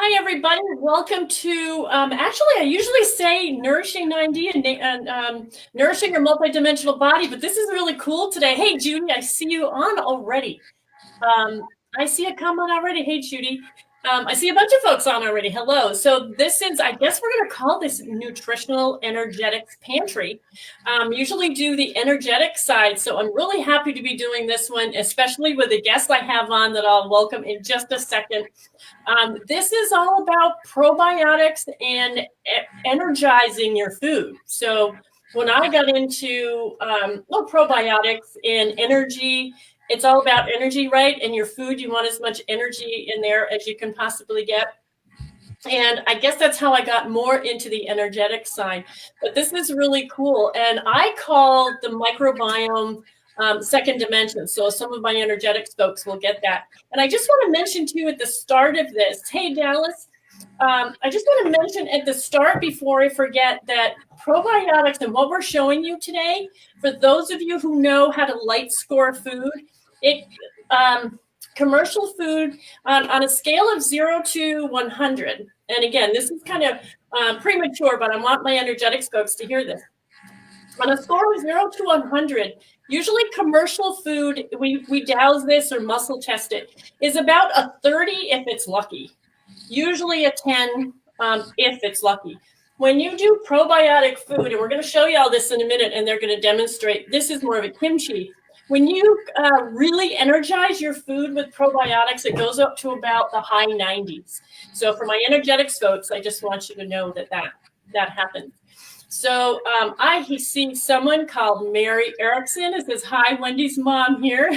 Hi, everybody. Welcome to, actually, I usually say Nourishing 9D and Nourishing Your Multidimensional Body, but this is really cool today. Hey, Judy, I see you on already. I see a comment already. Hey, Judy. I see a bunch of folks on already. Hello. So this is, I guess we're going to call this Nutritional Energetics Pantry. Usually do the energetic side. So I'm really happy to be doing this one, especially with a guest I have on that I'll welcome in just a second. This is all about probiotics and energizing your food. So when I got into probiotics and energy, it's all about energy, right? And your food, you want as much energy in there as you can possibly get. And I guess that's how I got more into the energetic side. But this is really cool. And I call the microbiome second dimension. So some of my energetics folks will get that. And I just want to mention to you at the start of this, hey, Dallas, I just want to mention at the start before I forget that probiotics and what we're showing you today, for those of you who know how to light score food, commercial food on a scale of 0 to 100. And again, this is kind of premature, but I want my energetics folks to hear this. On a score of 0 to 100, usually commercial food, we douse this or muscle test it, is about a 30 if it's lucky. Usually a 10 if it's lucky. When you do probiotic food, and we're going to show you all this in a minute, and they're going to demonstrate, this is more of a kimchi. When you really energize your food with probiotics, it goes up to about the high 90s. So for my energetics folks, I just want you to know that happens. So I see someone called Mary Erickson. It says, hi, Wendy's mom here.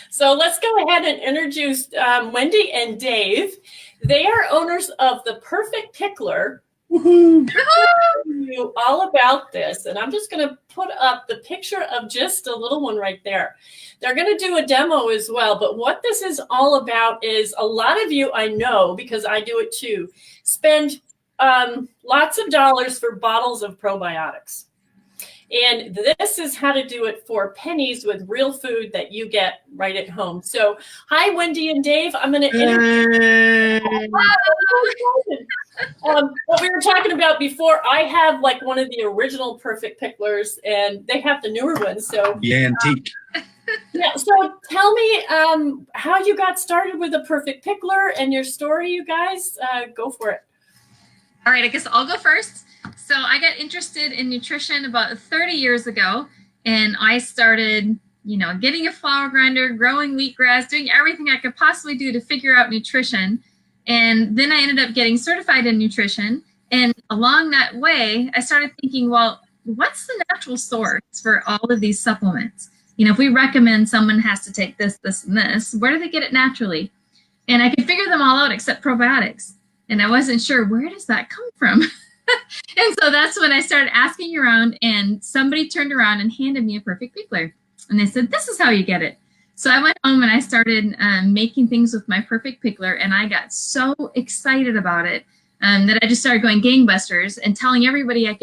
So let's go ahead and introduce Wendy and Dave. They are owners of the Perfect Pickler. You all about this, and I'm just going to put up the picture of just a little one right there. They're going to do a demo as well, but what this is all about is a lot of you, I know because I do it too, spend lots of dollars for bottles of probiotics. And this is how to do it for pennies with real food that you get right at home. So, hi, Wendy and Dave. I'm going to introduce what we were talking about before. I have like one of the original Perfect Picklers, and they have the newer ones. So yeah, antique. Yeah. So tell me how you got started with the Perfect Pickler and your story, you guys. Go for it. All right, I guess I'll go first. So I got interested in nutrition about 30 years ago, and I started, getting a flour grinder, growing wheatgrass, doing everything I could possibly do to figure out nutrition. And then I ended up getting certified in nutrition. And along that way, I started thinking, well, what's the natural source for all of these supplements? If we recommend someone has to take this, this, and this, where do they get it naturally? And I could figure them all out except probiotics. And I wasn't sure, where does that come from? And so that's when I started asking around, and somebody turned around and handed me a Perfect Pickler. And they said, this is how you get it. So I went home and I started making things with my Perfect Pickler, and I got so excited about it that I just started going gangbusters and telling everybody I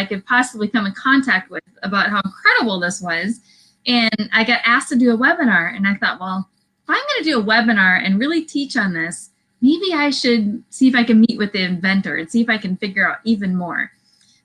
could possibly come in contact with about how incredible this was. And I got asked to do a webinar, and I thought, well, if I'm going to do a webinar and really teach on this, maybe I should see if I can meet with the inventor and see if I can figure out even more.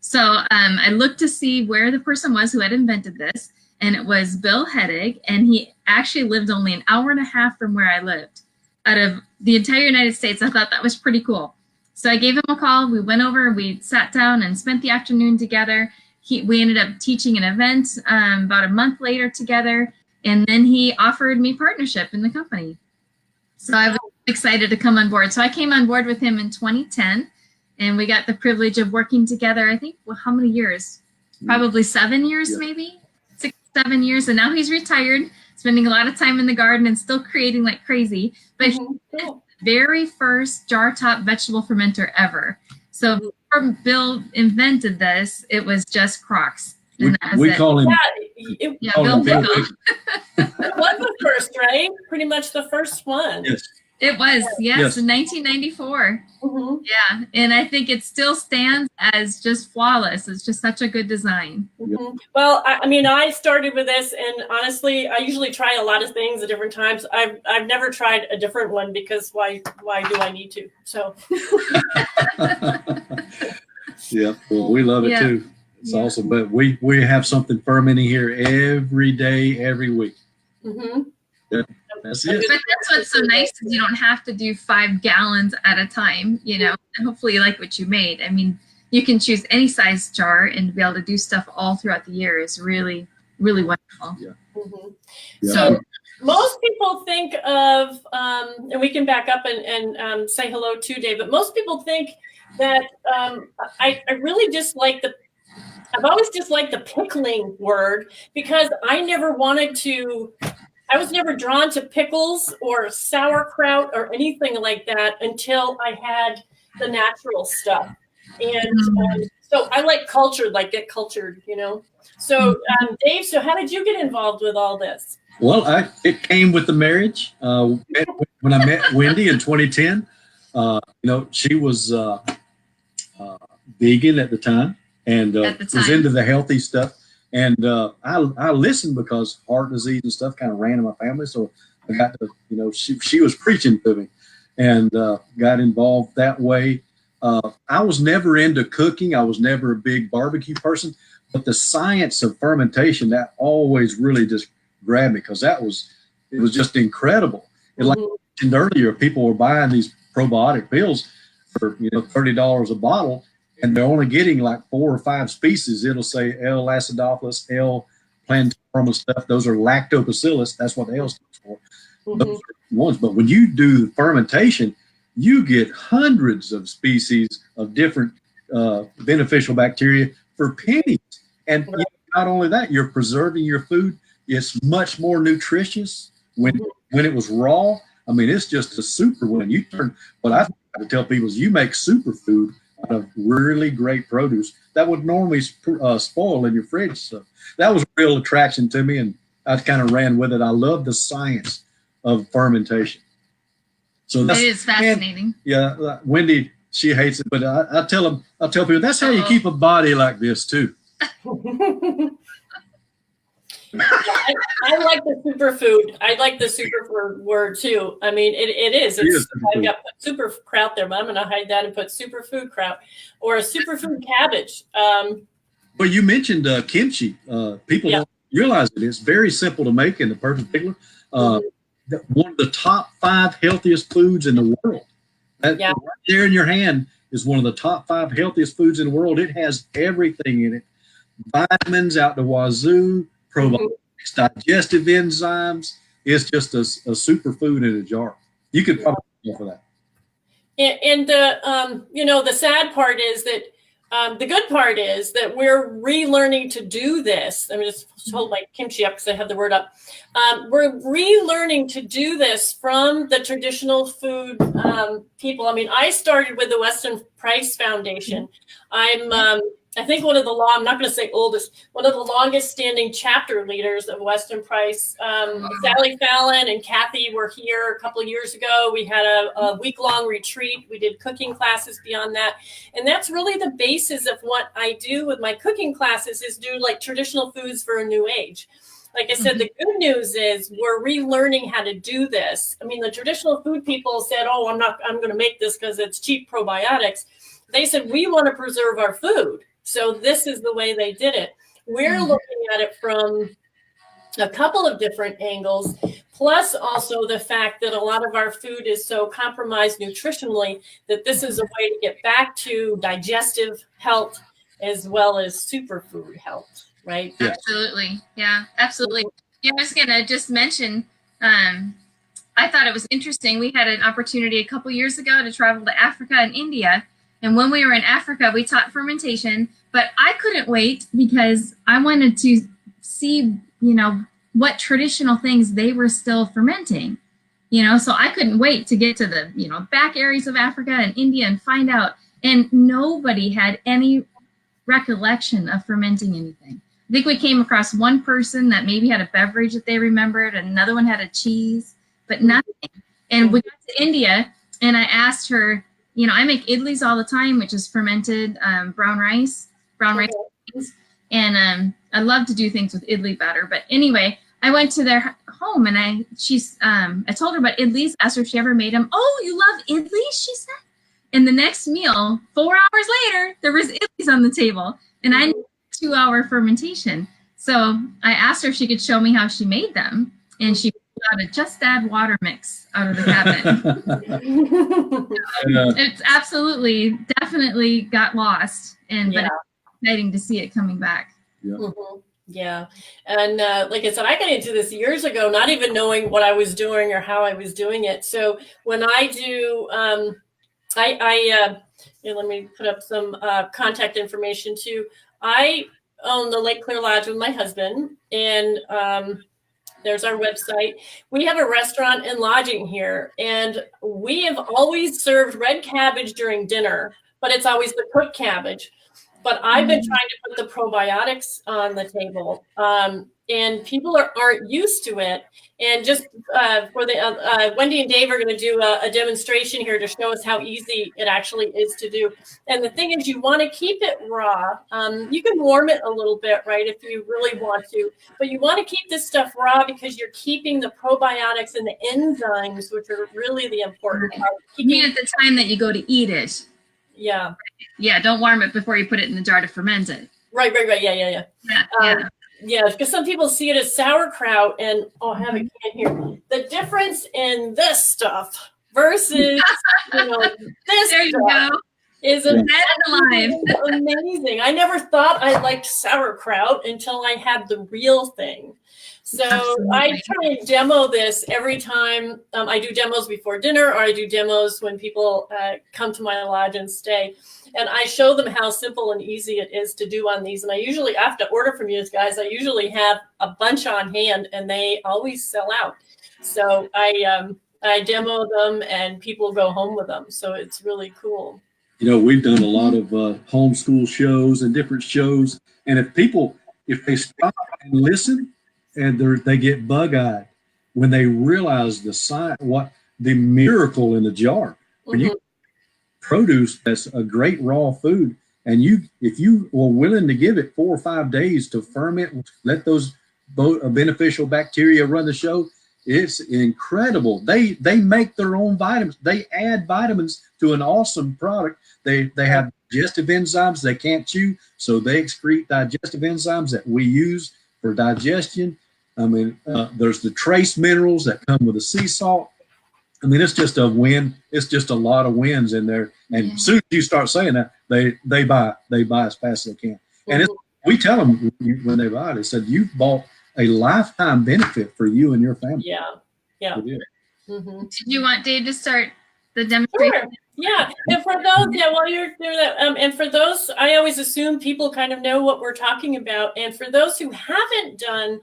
So I looked to see where the person was who had invented this, and it was Bill Hedig, and he actually lived only an hour and a half from where I lived. Out of the entire United States, I thought that was pretty cool. So I gave him a call. We went over, we sat down and spent the afternoon together. We ended up teaching an event about a month later together, and then he offered me partnership in the company. So I was excited to come on board. So I came on board with him in 2010, and we got the privilege of working together, I think, well, how many years? Probably 7 years, maybe 6, 7 years. And now he's retired, spending a lot of time in the garden and still creating like crazy. But he's the very first jar top vegetable fermenter ever. So before Bill invented this, it was just Crocs. We call him. Bill Pickle. It was the first, right? Pretty much the first one. Yes. It was, Yes. in 1994. Mm-hmm. Yeah, and I think it still stands as just flawless. It's just such a good design. Mm-hmm. Well, I mean, I started with this, and honestly, I usually try a lot of things at different times. I've never tried a different one because why do I need to? So. Yeah, well, we love it too. It's awesome. But we have something fermenting here every day, every week. Mm-hmm. Yeah, that's it. But that's what's so nice is you don't have to do 5 gallons at a time, you know. And hopefully you like what you made. I mean, you can choose any size jar and be able to do stuff all throughout the year is really, really wonderful. Yeah. Mm-hmm. Yeah. So most people think of, and we can back up and say hello to Dave, but most people think that I really dislike I've always disliked the pickling word because I was never drawn to pickles or sauerkraut or anything like that until I had the natural stuff. And so I like cultured, like get cultured, you know. So Dave, so how did you get involved with all this? Well, it came with the marriage. When I met Wendy in 2010, you know, she was vegan at the time and was into the healthy stuff. And I listened because heart disease and stuff kind of ran in my family. So I got to, you know, she was preaching to me and got involved that way. I was never into cooking. I was never a big barbecue person, but the science of fermentation, that always really just grabbed me because it was just incredible. And like I mentioned earlier, people were buying these probiotic pills for, you know, $30 a bottle, and they're only getting like 4 or 5 species. It'll say L. acidophilus, L. plantarum stuff. Those are lactobacillus. That's what the L stands for. Those are the ones. But when you do fermentation, you get hundreds of species of different beneficial bacteria for pennies. And you know, not only that, you're preserving your food. It's much more nutritious when it was raw. I mean, it's just a super win. What I try to tell people is you make superfood out of really great produce that would normally spoil in your fridge. So that was a real attraction to me, and I kind of ran with it. I love the science of fermentation. So it is fascinating. Wendy, she hates it, but I tell people that's how you keep a body like this too. I like the superfood. I like the superfood word too. I mean, it is. I've got super kraut there, but I'm going to hide that and put superfood kraut or a superfood cabbage. Well, you mentioned kimchi. People don't realize it. It's very simple to make in the Perfect Pickler. One of the top 5 healthiest foods in the world. Right there in your hand is one of the top 5 healthiest foods in the world. It has everything in it. Vitamins out the wazoo, probiotics, digestive enzymes. It's just a superfood in a jar. You could probably go for that. And the you know, the sad part is that the good part is that we're relearning to do this. I mean, just hold my kimchi up because I have the word up. We're relearning to do this from the traditional food people. I mean, I started with the Weston Price Foundation. I think one of the I'm not going to say oldest, one of the longest standing chapter leaders of Weston Price. Sally Fallon and Cathy were here a couple of years ago. We had a week-long retreat. We did cooking classes beyond that. And that's really the basis of what I do with my cooking classes is do like traditional foods for a new age. Like I said, the good news is we're relearning how to do this. I mean, the traditional food people said, oh, I'm going to make this because it's cheap probiotics. They said, we want to preserve our food. So this is the way they did it. We're looking at it from a couple of different angles, plus also the fact that a lot of our food is so compromised nutritionally that this is a way to get back to digestive health as well as superfood health, right? Yeah. Absolutely. Yeah, absolutely. Yeah, I was going to just mention, I thought it was interesting. We had an opportunity a couple years ago to travel to Africa and India. And when we were in Africa, we taught fermentation, but I couldn't wait because I wanted to see, you know, what traditional things they were still fermenting, you know, so I couldn't wait to get to the, you know, back areas of Africa and India and find out. And nobody had any recollection of fermenting anything. I think we came across one person that maybe had a beverage that they remembered, and another one had a cheese, but nothing. And we got to India, and I asked her, you know, I make idlis all the time, which is fermented brown rice beans. And I love to do things with idli batter. But anyway, I went to their home, and I told her about idlis, asked her if she ever made them. Oh, you love idlis, she said. And the next meal, 4 hours later, there was idlis on the table, and I knew 2-hour fermentation. So I asked her if she could show me how she made them, and she pulled out a just add water mix out of the cabinet. It's absolutely, definitely got lost, but it's exciting to see it coming back. Yeah. Yeah. And like I said, I got into this years ago, not even knowing what I was doing or how I was doing it. So when I do, let me put up some contact information too. I own the Lake Clear Lodge with my husband, and there's our website. We have a restaurant and lodging here, and we have always served red cabbage during dinner, but it's always the cooked cabbage. But I've been trying to put the probiotics on the table, and people aren't used to it. And just for the Wendy and Dave are going to do a demonstration here to show us how easy it actually is to do. And the thing is, you want to keep it raw. You can warm it a little bit, right, if you really want to. But you want to keep this stuff raw because you're keeping the probiotics and the enzymes, which are really the important part. You mean at the time that you go to eat it. Yeah. Yeah, don't warm it before you put it in the jar to ferment it. Right. Yeah, because some people see it as sauerkraut, and I have a can here. The difference in this stuff versus this there you stuff go. Is amazing. I never thought I liked sauerkraut until I had the real thing. So absolutely. I try and demo this every time I do demos before dinner, or I do demos when people come to my lodge and stay. And I show them how simple and easy it is to do on these. And I usually have to order from you guys. I usually have a bunch on hand, and they always sell out. So I demo them, and people go home with them. So it's really cool. You know, we've done a lot of homeschool shows and different shows. And if they stop and listen, and they get bug-eyed when they realize the miracle in the jar. When you produce that's a great raw food, and if you were willing to give it 4 or 5 days to ferment, let those beneficial bacteria run the show, it's incredible. They make their own vitamins. They add vitamins to an awesome product. They have digestive enzymes they can't chew, so they excrete digestive enzymes that we use for digestion. I mean, there's the trace minerals that come with the sea salt. I mean, it's just a win. It's just a lot of wins in there. And as soon as you start saying that, they buy as fast as they can. And we tell them when they buy it, they said, you've bought a lifetime benefit for you and your family. Yeah. Did you want Dave to start the demonstration? Sure. Yeah, and for those, while you're doing that, and for those, I always assume people kind of know what we're talking about. And for those who haven't done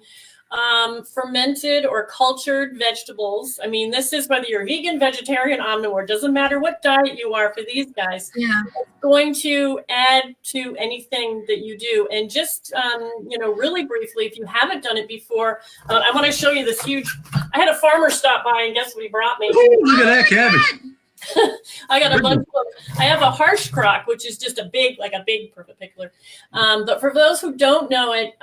fermented or cultured vegetables, I mean, this is whether you're vegan, vegetarian, omnivore, doesn't matter what diet you are for these guys. Yeah, it's going to add to anything that you do. And just, really briefly, if you haven't done it before, I want to show you this huge, I had a farmer stop by, and guess what he brought me? Ooh, look at that cabbage. I got a bunch of them. I have a harsh crock, which is just a big Perfect Pickler. But for those who don't know it,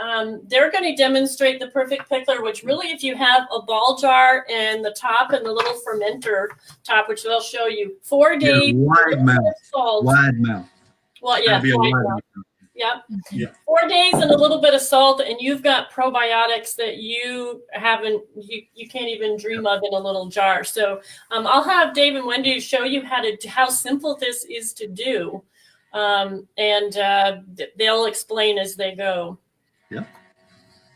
they're going to demonstrate the Perfect Pickler, which really, if you have a ball jar and the top and the little fermenter top, which they'll show you, 4 days. Wide mouth. Well, yeah. Wide mouth. Yep. Yeah. 4 days and a little bit of salt, and you've got probiotics that you can't even dream of in a little jar. So I'll have Dave and Wendy show you how simple this is to do, and they'll explain as they go. Yeah.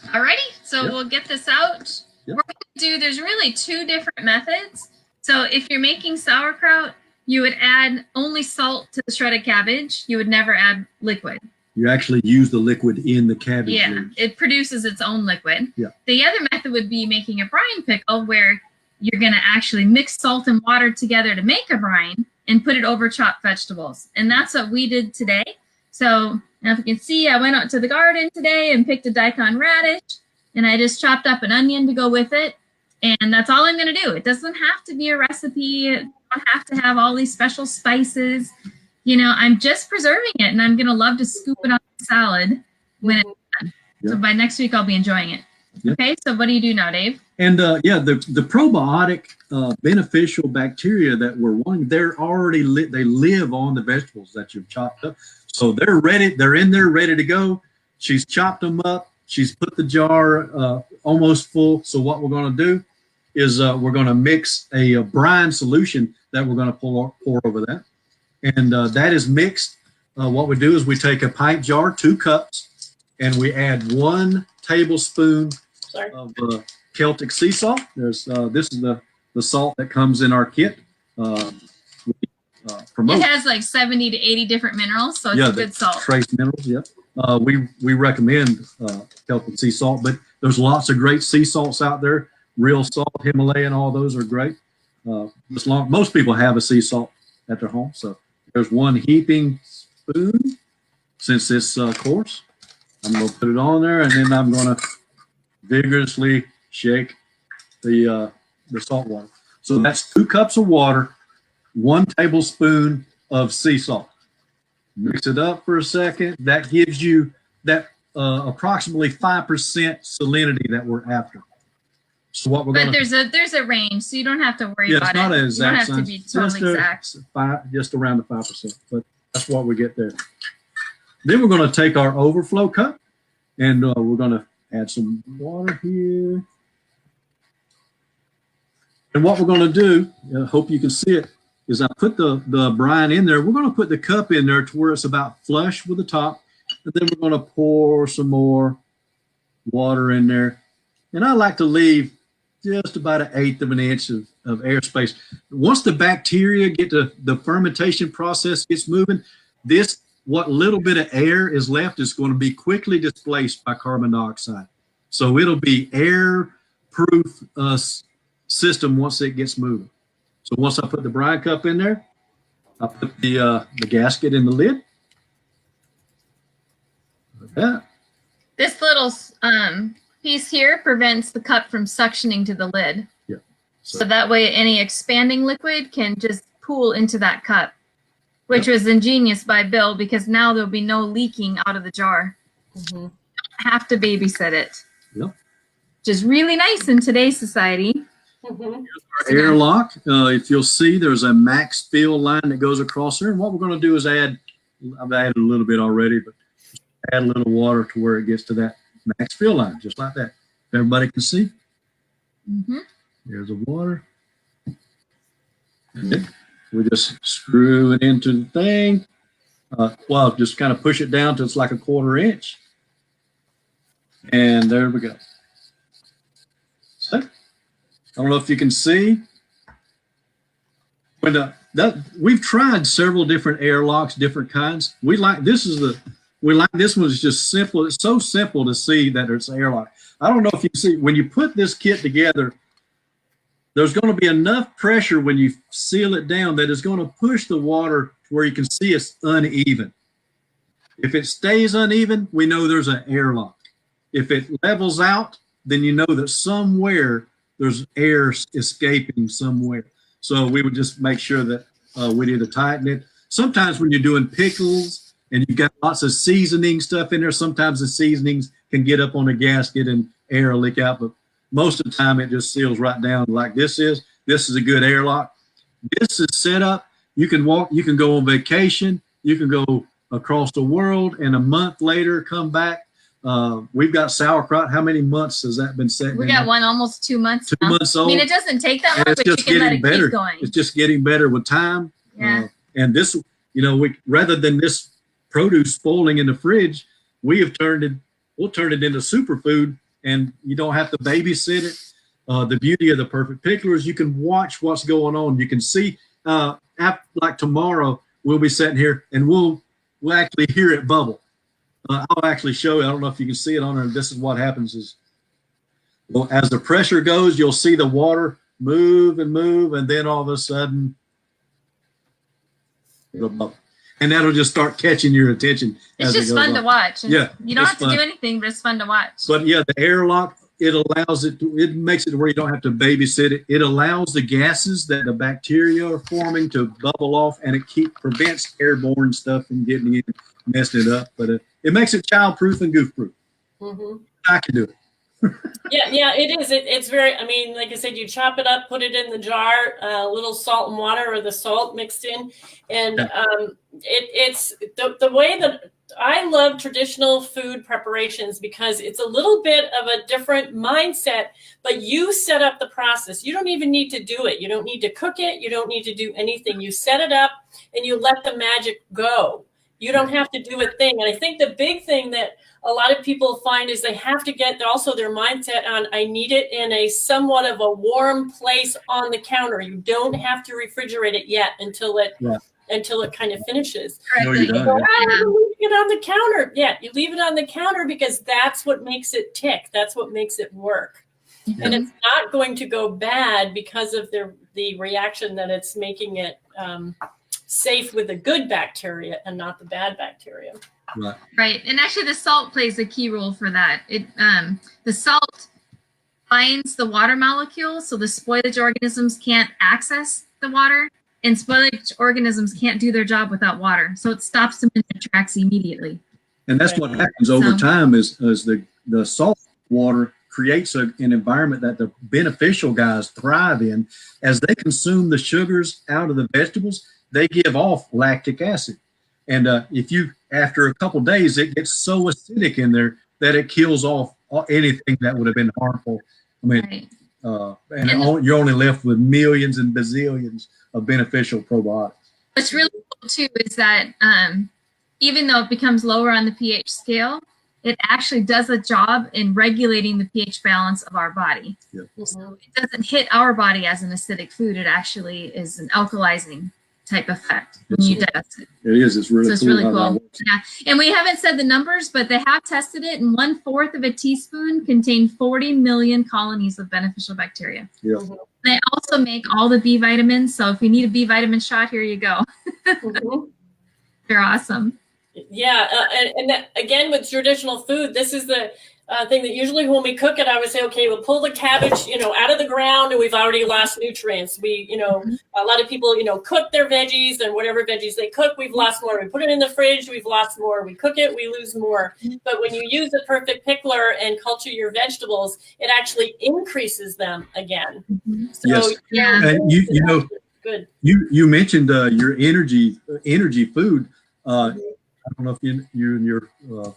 Alrighty, so we'll get this out. We're going to do. There's really 2 different methods. So if you're making sauerkraut, you would add only salt to the shredded cabbage. You would never add liquid. You actually use the liquid in the cabbage. Yeah, leaves. It produces its own liquid. Yeah. The other method would be making a brine pickle, where you're going to actually mix salt and water together to make a brine and put it over chopped vegetables. And that's what we did today. So now if you can see, I went out to the garden today and picked a daikon radish, and I just chopped up an onion to go with it. And that's all I'm going to do. It doesn't have to be a recipe. It don't have to have all these special spices. You know, I'm just preserving it, and I'm going to love to scoop it on the salad when it's done. Yep. So by next week, I'll be enjoying it. Yep. Okay, so what do you do now, Dave? And yeah, the probiotic beneficial bacteria that we're wanting, they're already they live on the vegetables that you've chopped up. So they're ready. They're in there ready to go. She's chopped them up. She's put the jar almost full. So what we're going to do is we're going to mix a brine solution that we're going to pour over that. And that is mixed. What we do is we take a pint jar, 2 cups, and we add 1 tablespoon of Celtic sea salt. There's this is the salt that comes in our kit. It has like 70 to 80 different minerals, so it's good salt. Trace minerals, yeah. We recommend Celtic sea salt, but there's lots of great sea salts out there. Real salt, Himalayan, all those are great. Most people have a sea salt at their home, so there's 1 heaping spoon. Since this course, I'm going to put it on there, and then I'm going to vigorously shake the salt water. So that's 2 cups of water, 1 tablespoon of sea salt. Mix it up for a second. That gives you that approximately 5% salinity that we're after. So what we're going to... But there's a range, so you don't have to worry about it. It's not an exact science. You don't have to be totally exact. Just around the 5%, but that's what we get there. Then we're going to take our overflow cup, and we're going to add some water here. And what we're going to do, I hope you can see it, is I put the brine in there. We're going to put the cup in there to where it's about flush with the top. And then we're going to pour some more water in there. And I like to leave just about 1/8 of an inch of airspace. Once the bacteria get to the fermentation process gets moving, what little bit of air is left is going to be quickly displaced by carbon dioxide. So it'll be air-proof system once it gets moving. So once I put the brine cup in there, I put the gasket in the lid. Like that. This little piece here prevents the cup from suctioning to the lid. Yeah. So that way any expanding liquid can just pool into that cup, which was ingenious by Bill, because now there'll be no leaking out of the jar. Mm-hmm. You don't have to babysit it. Yep. Which is really nice in today's society. Mm-hmm. Airlock. If you'll see, there's a max fill line that goes across there. And what we're going to do is I've added a little bit already, but add a little water to where it gets to that max fill line, just like that. Everybody can see. Mm-hmm. There's the water. And we just screw it into the thing. Well, just kind of push it down till it's like 1/4 inch. And there we go. So, I don't know if you can see. When we've tried several different airlocks, different kinds. We like this one is just simple. It's so simple to see that it's an airlock. I don't know if you see when you put this kit together, there's going to be enough pressure when you seal it down that it's going to push the water to where you can see it's uneven. If it stays uneven, we know there's an airlock. If it levels out, then you know that somewhere there's air escaping somewhere. So we would just make sure that we'd either tighten it. Sometimes when you're doing pickles and you've got lots of seasoning stuff in there, sometimes the seasonings can get up on the gasket and air will leak out. But most of the time it just seals right down like this is. This is a good airlock. This is set up. You can go on vacation. You can go across the world and a month later come back. We've got sauerkraut. How many months has that been set? We got one almost 2 months. 2 months old. I mean, it doesn't take that long, but you can let it keep going. It's just getting better with time. Yeah. And this, rather than this produce spoiling in the fridge, we'll turn it into superfood, and you don't have to babysit it. The beauty of the Perfect Pickler is you can watch what's going on. You can see, like tomorrow, we'll be sitting here and we'll actually hear it bubble. I'll actually show you. I don't know if you can see it on there. This is what happens is, well, as the pressure goes, you'll see the water move and move, and then all of a sudden, it'll bubble. And that'll just start catching your attention. It's just fun to watch. Yeah. You don't have to do anything, but it's fun to watch. But yeah, the airlock, it allows it makes it to where you don't have to babysit it. It allows the gases that the bacteria are forming to bubble off, and it prevents airborne stuff from getting in, messing it up. But it makes it child-proof and goof-proof. Mm-hmm. I can do it. Yeah, it is. It's very, I mean, like I said, you chop it up, put it in the jar, a little salt and water or the salt mixed in. And it's the way that I love traditional food preparations, because it's a little bit of a different mindset, but you set up the process. You don't even need to do it. You don't need to cook it. You don't need to do anything. You set it up and you let the magic go. You don't have to do a thing. And I think the big thing that a lot of people find is they have to get also their mindset on, I need it in a somewhat of a warm place on the counter. You don't have to refrigerate it yet until it kind of finishes. No, you don't. Leave it on the counter. Yeah, you leave it on the counter because that's what makes it tick. That's what makes it work. Yeah. And it's not going to go bad because of the reaction that it's making it safe with the good bacteria and not the bad bacteria. Right. And actually the salt plays a key role for that. The salt binds the water molecule, so the spoilage organisms can't access the water, and spoilage organisms can't do their job without water. So it stops them in their tracks immediately. And that's what happens over time is the salt water creates an environment that the beneficial guys thrive in. As they consume the sugars out of the vegetables, they give off lactic acid. And after a couple of days, it gets so acidic in there that it kills off anything that would have been harmful. I mean, you're only left with millions and bazillions of beneficial probiotics. What's really cool too is that even though it becomes lower on the pH scale, it actually does a job in regulating the pH balance of our body. Yep. So it doesn't hit our body as an acidic food. It actually is an alkalizing type effect when you digest it. It is. It's really cool. So it's really cool. Yeah. And we haven't said the numbers, but they have tested it, and 1/4 of a teaspoon contained 40 million colonies of beneficial bacteria. Yeah. They also make all the B vitamins. So if you need a B vitamin shot, here you go. They're awesome. Yeah. And that, again, with traditional food, this is the thing that usually when we cook it, I would say, okay, we'll pull the cabbage, out of the ground, and we've already lost nutrients. We, a lot of people, cook their veggies, and whatever veggies they cook, we've lost more. We put it in the fridge, we've lost more. We cook it, we lose more. But when you use the Perfect Pickler and culture your vegetables, it actually increases them again. So, yes. Yeah. And good. You mentioned your energy food. I don't know if you and your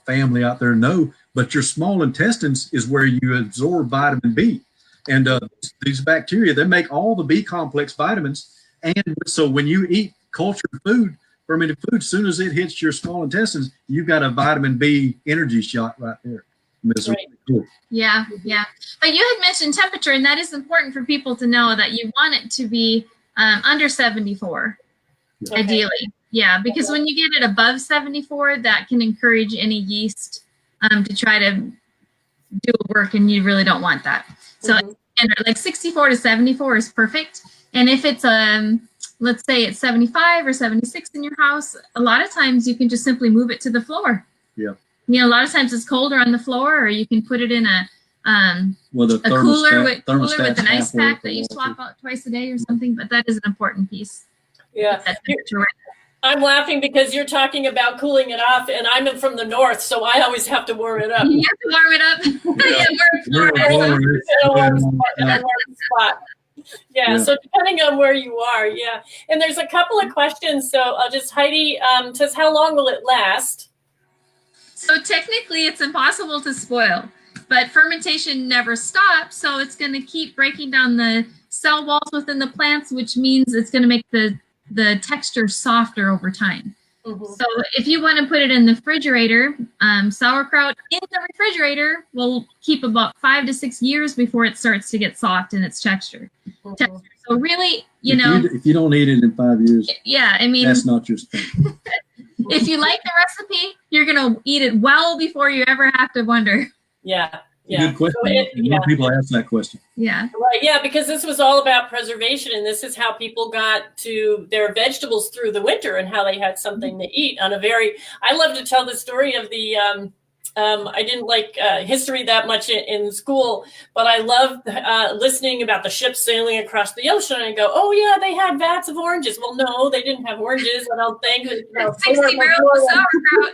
family out there know, but your small intestines is where you absorb vitamin B. And these bacteria, they make all the B complex vitamins. And so when you eat cultured food, fermented food, as soon as it hits your small intestines, you've got a vitamin B energy shot right there. Right. Really cool. Yeah. But you had mentioned temperature, and that is important for people to know that you want it to be under 74, ideally. Yeah, because when you get it above 74, that can encourage any yeast to try to do work, and you really don't want that. So, and like 64 to 74 is perfect. And if it's let's say it's 75 or 76 in your house, a lot of times you can just simply move it to the floor. Yeah. A lot of times it's colder on the floor, or you can put it in a cooler with an ice pack that you swap out twice a day or something. But that is an important piece. Yeah. I'm laughing because you're talking about cooling it off, and I'm from the north, so I always have to warm it up. You have to warm it up. In a warm spot. Yeah, so depending on where you are, yeah. And there's a couple of questions, so I'll just, Heidi says, how long will it last? So technically, it's impossible to spoil, but fermentation never stops, so it's going to keep breaking down the cell walls within the plants, which means it's going to make the texture softer over time. So if you want to put it in the refrigerator, sauerkraut in the refrigerator will keep about 5 to 6 years before it starts to get soft in its texture. So really, if you don't eat it in 5 years, I mean, that's not your thing. If you like the recipe, you're going to eat it well before you ever have to wonder. Yeah. Good question. More people ask that question. Yeah. Right. Yeah, because this was all about preservation, and this is how people got to their vegetables through the winter and how they had something to eat on a very. I love to tell the story of the I didn't like history that much in school, but I loved listening about the ships sailing across the ocean. And I go, oh yeah, they had vats of oranges. Well, no, they didn't have oranges. I don't think. 60 barrels of sauerkraut.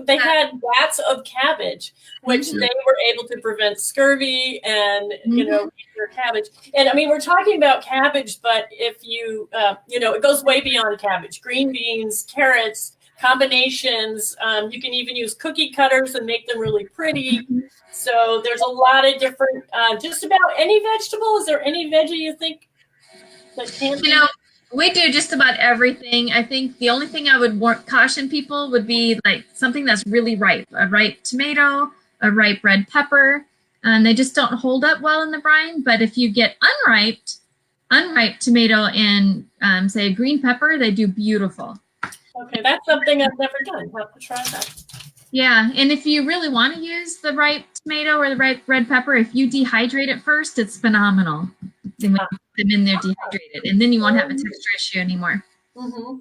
They had vats of cabbage, which they were able to prevent scurvy and your cabbage. And I mean, we're talking about cabbage, but if you it goes way beyond cabbage. Green beans, carrots, combinations. You can even use cookie cutters and make them really pretty. So there's a lot of different, just about any vegetable. Is there any veggie you think that can be? We do just about everything. I think the only thing I would caution people would be like something that's really ripe, a ripe tomato, a ripe red pepper, and they just don't hold up well in the brine. But if you get unripe tomato and say a green pepper, they do beautiful. Okay, that's something I've never done. I'll have to try that. Yeah, and if you really want to use the ripe tomato or the ripe red pepper, if you dehydrate it first, it's phenomenal. Then we put them in there dehydrated, and then you won't have a texture issue anymore. Mm-hmm.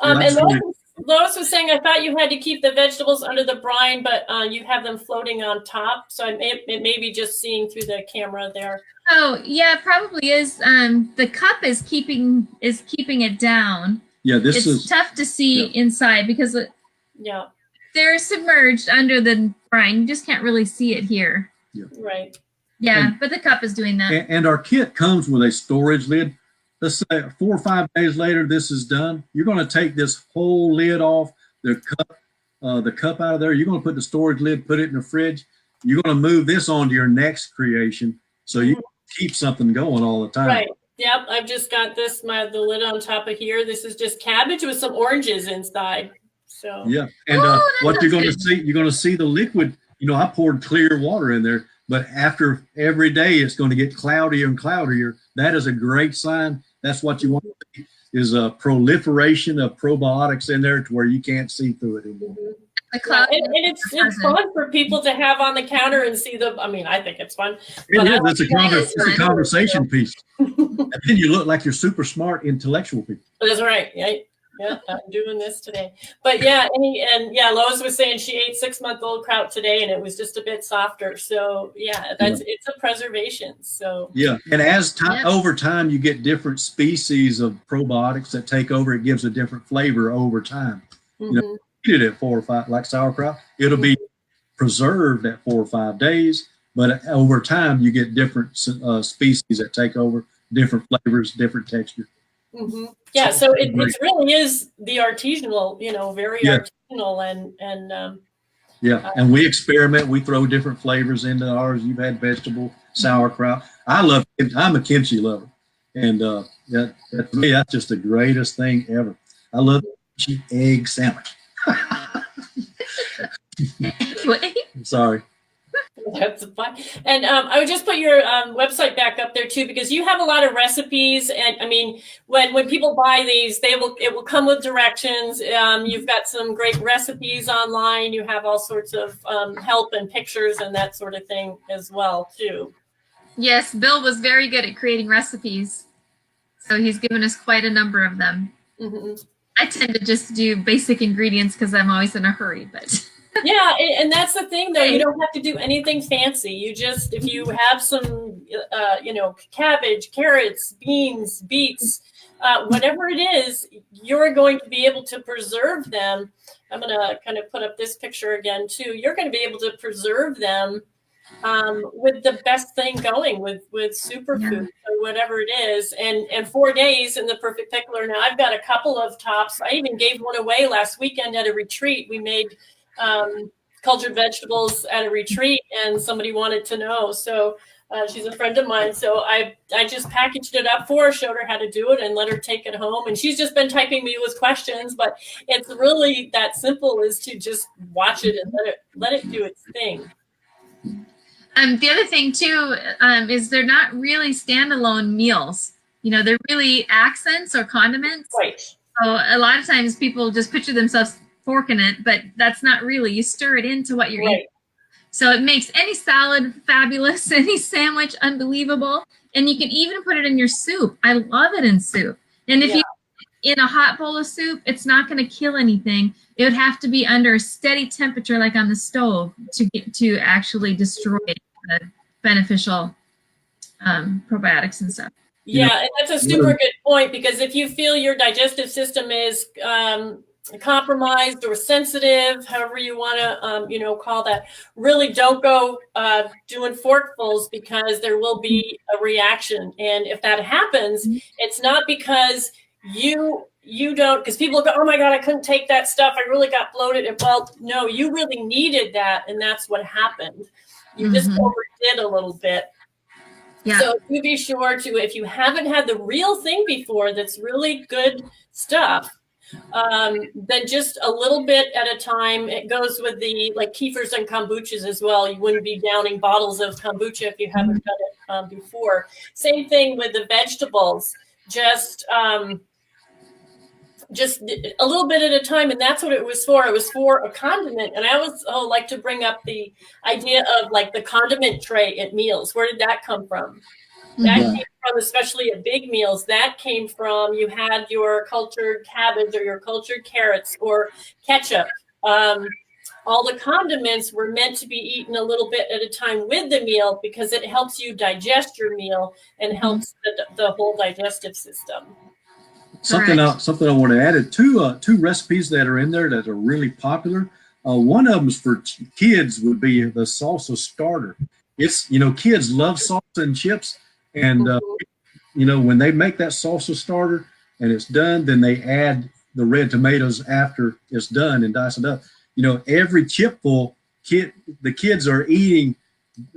And Lois was saying, I thought you had to keep the vegetables under the brine, but you have them floating on top. So it may be just seeing through the camera there. Oh yeah, it probably is. The cup is keeping it down. Yeah, it's tough to see inside because they're submerged under the brine. You just can't really see it here. Yeah. Right. Yeah, but the cup is doing that. And our kit comes with a storage lid. Let's say 4 or 5 days later, this is done. You're going to take this whole lid off, the cup out of there. You're going to put the storage lid, put it in the fridge. You're going to move this on to your next creation, so you keep something going all the time. Right. Yep, I've just got the lid on top of here. This is just cabbage with some oranges inside. So yeah, and what you're going to see the liquid. I poured clear water in there, but after every day, it's going to get cloudier and cloudier. That is a great sign. That's what you want to see, is a proliferation of probiotics in there to where you can't see through it anymore. Mm-hmm. It's fun for people to have on the counter and see them. I mean, I think it's fun. It's a conversation piece. And then you look like you're super smart, intellectual people. That's right. Yeah, I'm doing this today. But yeah, Lois was saying she ate 6-month-old kraut today, and it was just a bit softer. So yeah, it's a preservation. So yeah, and as over time, you get different species of probiotics that take over. It gives a different flavor over time. Mm-hmm. Eat it at 4 or 5, like sauerkraut. It'll be preserved at 4 or 5 days, but over time you get different species that take over, different flavors, different texture. Mm-hmm. Yeah, so it really is the artisanal, very artisanal and and we experiment. We throw different flavors into ours. You've had vegetable sauerkraut. I'm a kimchi lover, and to me that's just the greatest thing ever. I love kimchi egg sandwich. Sorry. That's fun. And I would just put your website back up there too, because you have a lot of recipes. And I mean, when people buy these, it will come with directions. You've got some great recipes online. You have all sorts of help and pictures and that sort of thing as well too. Yes, Bill was very good at creating recipes, so he's given us quite a number of them. Mm-hmm. I tend to just do basic ingredients because I'm always in a hurry, but. Yeah, and that's the thing, though. You don't have to do anything fancy. You just, if you have some, cabbage, carrots, beans, beets, whatever it is, you're going to be able to preserve them. I'm going to kind of put up this picture again, too. You're going to be able to preserve them with the best thing going, with superfoods or whatever it is. And 4 days in the Perfect Pickler. Now, I've got a couple of tops. I even gave one away last weekend at a retreat. We made cultured vegetables at a retreat, and somebody wanted to know. So she's a friend of mine. So I just packaged it up for her, showed her how to do it, and let her take it home. And she's just been typing me with questions, but it's really that simple, is to just watch it and let it do its thing. The other thing too is they're not really standalone meals. They're really accents or condiments. Right. So a lot of times people just picture themselves forking it, but that's not really. You stir it into what you're eating. So it makes any salad fabulous, any sandwich unbelievable, and you can even put it in your soup. I love it in soup. And if in a hot bowl of soup, it's not going to kill anything. It would have to be under a steady temperature, like on the stove, to actually destroy the beneficial probiotics and stuff. Yeah, and that's a super good point, because if you feel your digestive system is compromised or sensitive, however you want to, call that, really don't go doing forkfuls, because there will be a reaction. And if that happens, it's not because you don't, because people go, oh my God, I couldn't take that stuff, I really got bloated. And well, no, you really needed that, and that's what happened. You just overdid a little bit. Yeah. So you be sure to, if you haven't had the real thing before that's really good stuff, then just a little bit at a time. It goes with the like kefirs and kombuchas as well. You wouldn't be downing bottles of kombucha if you haven't done it before. Same thing with the vegetables. Just a little bit at a time, and that's what it was for. It was for a condiment. And I always like to bring up the idea of like the condiment tray at meals. Where did that come from? That came from, especially at big meals, that came from, you had your cultured cabbage or your cultured carrots or ketchup. All the condiments were meant to be eaten a little bit at a time with the meal, because it helps you digest your meal and helps the whole digestive system. Something I want to add, two recipes that are in there that are really popular. One of them is for kids, would be the salsa starter. It's, kids love salsa and chips. And, when they make that salsa starter and it's done, then they add the red tomatoes after it's done and dice it up. Every chipful, the kids are eating,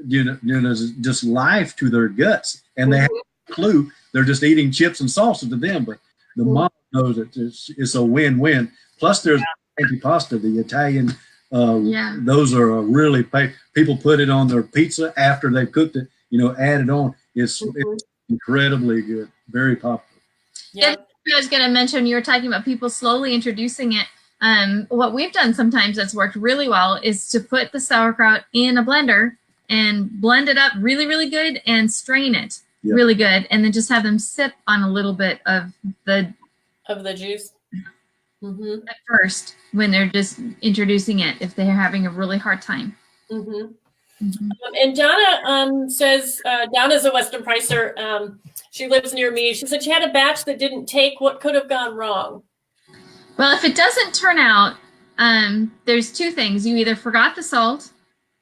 just life to their guts. And they have no clue. They're just eating chips and salsa to them. But the mom knows that it's a win-win. Plus, there's antipasta, the Italian. Those are really, people put it on their pizza after they've cooked it, add it on. It's incredibly good, very popular. Yeah, I was going to mention, you were talking about people slowly introducing it. What we've done sometimes that's worked really well is to put the sauerkraut in a blender and blend it up really, really good and strain it really good, and then just have them sip on a little bit of the juice at first when they're just introducing it, if they're having a really hard time. And Donna says, Donna's a Western Pricer. She lives near me. She said she had a batch that didn't take. What could have gone wrong? Well, if it doesn't turn out, there's two things. You either forgot the salt,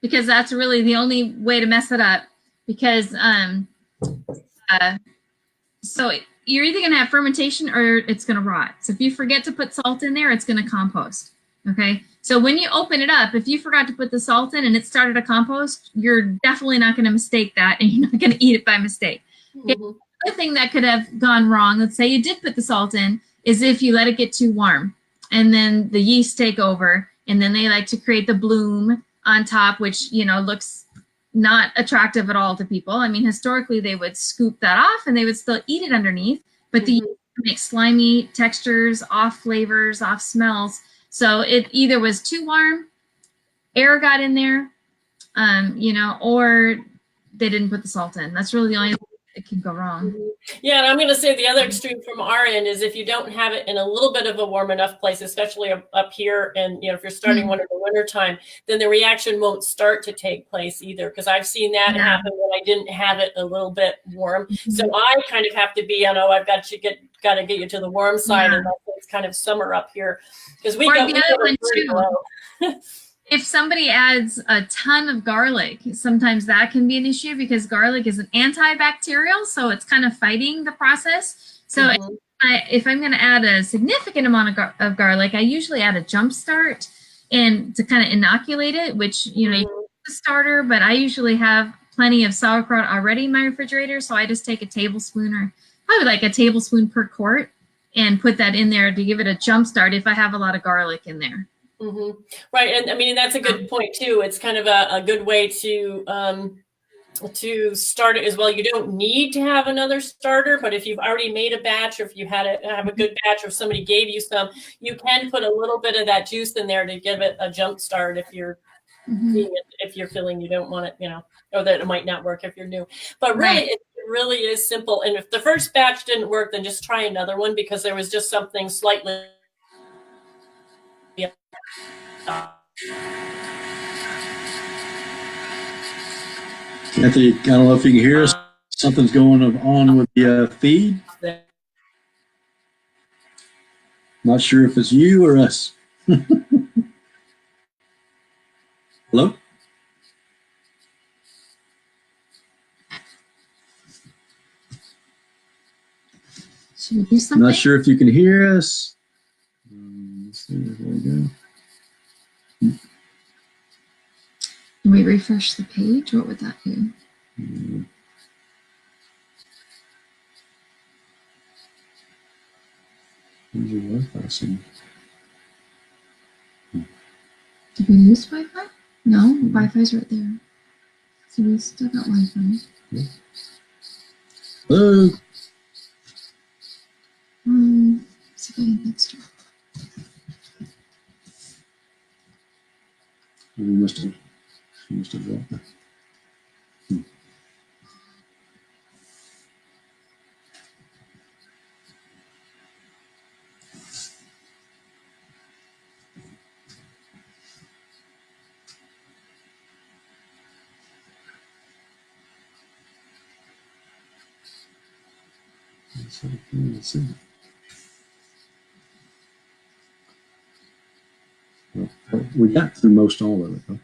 because that's really the only way to mess it up, because so you're either going to have fermentation or it's going to rot. So if you forget to put salt in there, it's going to compost. Okay. So when you open it up, if you forgot to put the salt in and it started to compost, you're definitely not going to mistake that, and you're not going to eat it by mistake. Okay. The other thing that could have gone wrong, let's say you did put the salt in, is if you let it get too warm, and then the yeast take over, and then they like to create the bloom on top, which, looks not attractive at all to people. I mean, historically, they would scoop that off and they would still eat it underneath, but the yeast make slimy textures, off flavors, off smells. So it either was too warm, air got in there, or they didn't put the salt in. That's really the only thing that can go wrong. Yeah, and I'm going to say the other extreme from our end is if you don't have it in a little bit of a warm enough place, especially up here, and if you're starting one in the winter time, then the reaction won't start to take place either. Because I've seen that happen when I didn't have it a little bit warm. So I kind of have to be, I've got to get you to the warm side, and it's kind of summer up here because we go pretty low. If somebody adds a ton of garlic, sometimes that can be an issue, because garlic is an antibacterial, so it's kind of fighting the process. So if I'm going to add a significant amount of garlic, I usually add a jump start and to kind of inoculate it, which, you use the starter, but I usually have plenty of sauerkraut already in my refrigerator, so I just take a tablespoon, or probably like a tablespoon per quart, and put that in there to give it a jump start if I have a lot of garlic in there. Right, and I mean, that's a good point too. It's kind of a good way to start it as well. You don't need to have another starter, but if you've already made a batch, or if you have a good batch, or somebody gave you some, you can put a little bit of that juice in there to give it a jump start if you're if you're feeling you don't want it, or that it might not work if you're new. But really, it really is simple. And if the first batch didn't work, then just try another one, because there was just something slightly. Cathy, I don't know if you can hear us. Something's going on with the feed. Not sure if it's you or us. Hello? Should we do something? Not sure if you can hear us. Let's see, there we go. Can we refresh the page? What would that do? Where's your Wi-Fi signal? Did we lose Wi-Fi? No, Wi-Fi's right there. So we still got Wi-Fi. Yeah. Hello? See if I can extra. We must have dropped it. Let's see. Well, we got through most all of it, huh?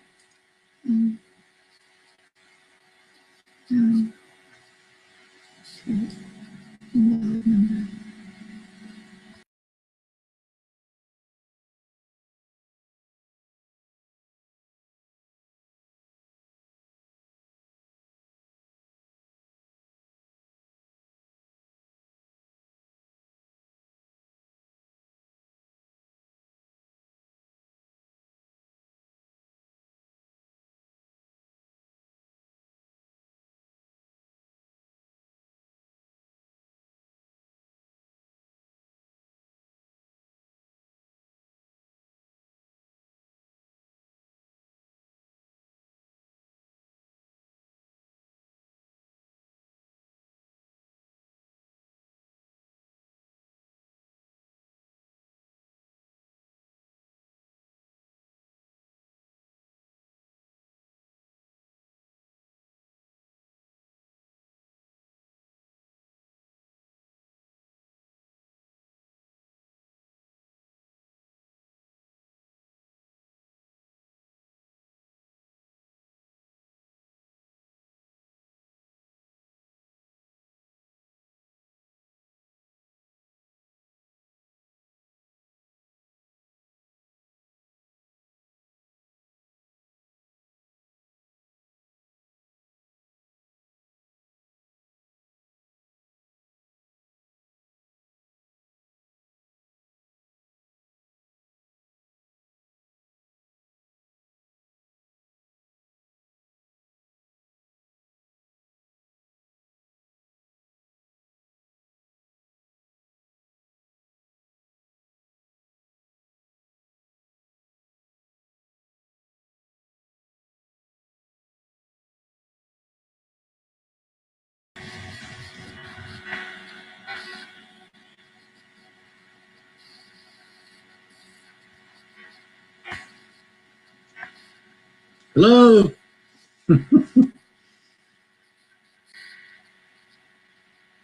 Hello?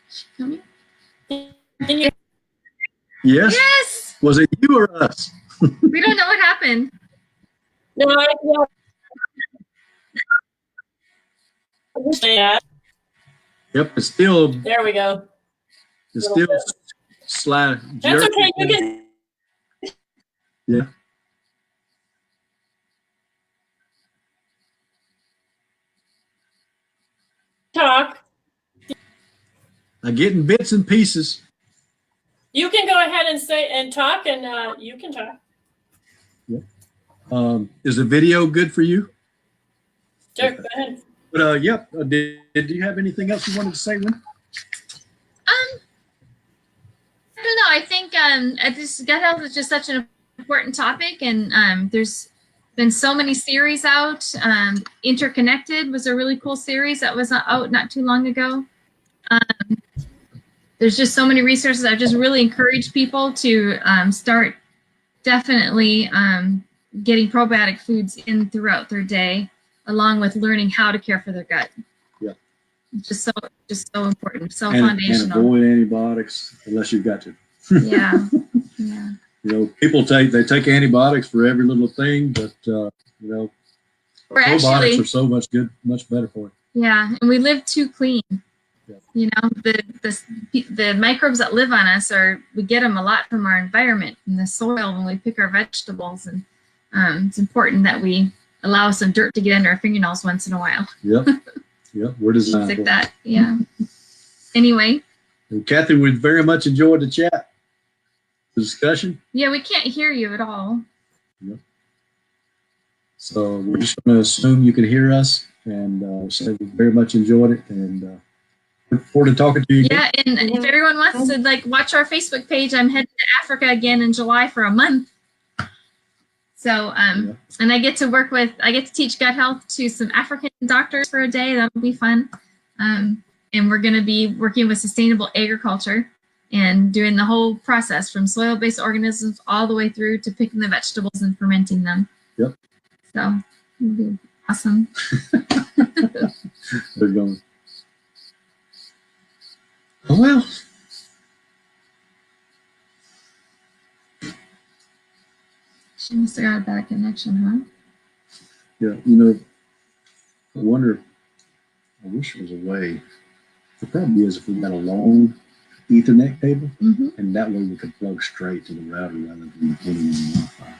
She coming? Yes? Yes! Was it you or us? We don't know what happened. No, yeah. Yep, it's still. There we go. It's still slide. That's okay. You can. Yeah. Talk. I'm getting bits and pieces. You can go ahead and say and talk, and you can talk. Yeah. Is the video good for you? Sure, go ahead. But yep. Did you have anything else you wanted to say, Lynn? I don't know. I think gut health is just such an important topic, and there's been so many series out. Interconnected was a really cool series that was out not too long ago. There's just so many resources. I've just really encouraged people to start definitely getting probiotic foods in throughout their day, along with learning how to care for their gut. Yeah. Just so important, so and foundational. And avoid antibiotics unless you've got to. Yeah. Yeah. You know, people take antibiotics for every little thing, but you know, probiotics are so much better for you. Yeah, and we live too clean. Yeah. You know, the microbes that live on us we get them a lot from our environment, from the soil when we pick our vegetables, and it's important that we allow some dirt to get under our fingernails once in a while. Yep. Yep. We're designed like that. Yeah. Anyway. And Cathy, we very much enjoyed the chat, the discussion. Yeah, we can't hear you at all. Yep. So we're just going to assume you can hear us, and say we very much enjoyed it, and look forward to talking to you again. Yeah, and if everyone wants to watch our Facebook page, I'm heading to Africa again in July for a month. So, and I get to teach gut health to some African doctors for a day. That'll be fun. And we're going to be working with sustainable agriculture and doing the whole process from soil-based organisms all the way through to picking the vegetables and fermenting them. Yep. So, it'll be awesome. They're going. Oh, well. She must have got a bad connection, huh? Yeah, you know, I wonder, I wish there was a way. The problem is if we got a long Ethernet cable, and that way we could plug straight to the router rather than putting in Wi-Fi.